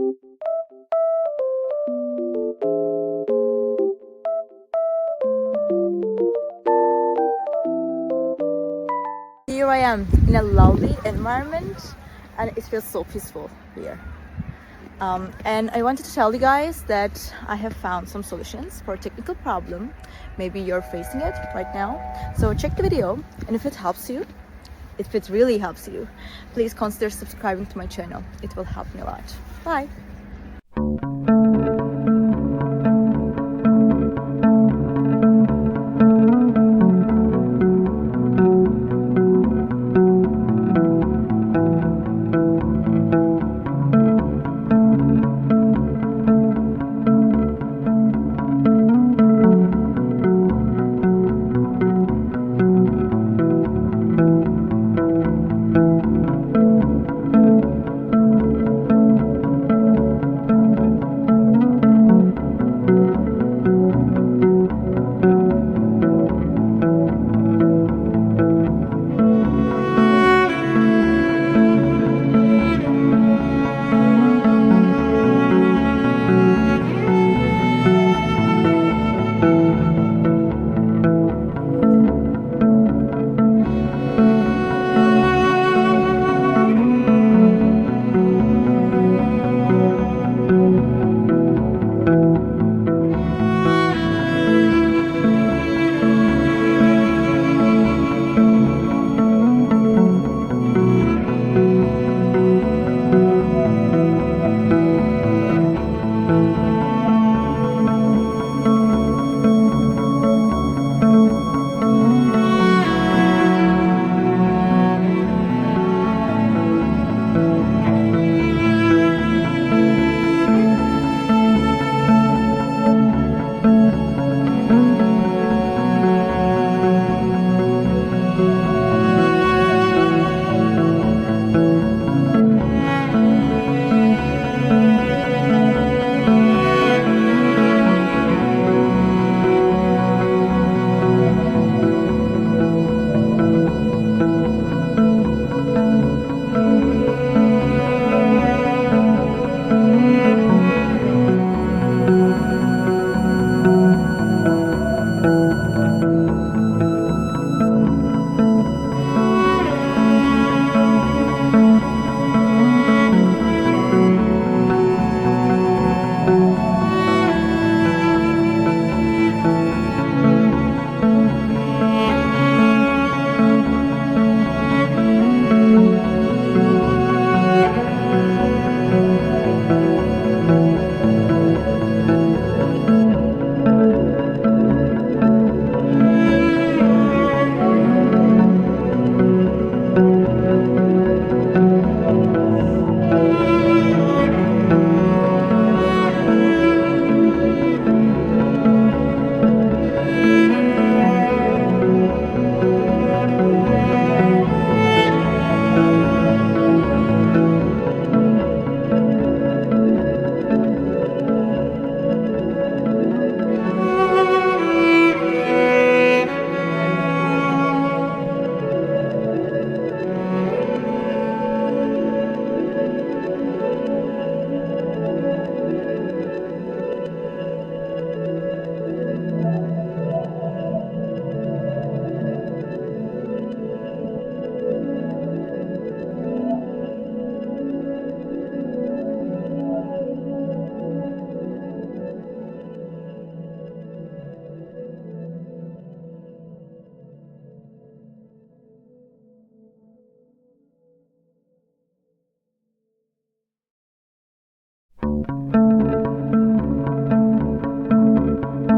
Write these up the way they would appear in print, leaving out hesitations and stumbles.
Here I am in a lovely environment and it feels so peaceful here. And I wanted to tell you guys that I have found some solutions for a technical problem. Maybe you're facing it right now. So check the video, and if it helps you, if it really helps you, please consider subscribing to my channel. It will help me a lot. Bye!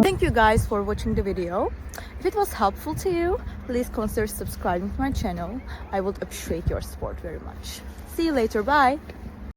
Thank you guys for watching the video. If it was helpful to you, please consider subscribing to my channel. I would appreciate your support very much. See you later. Bye.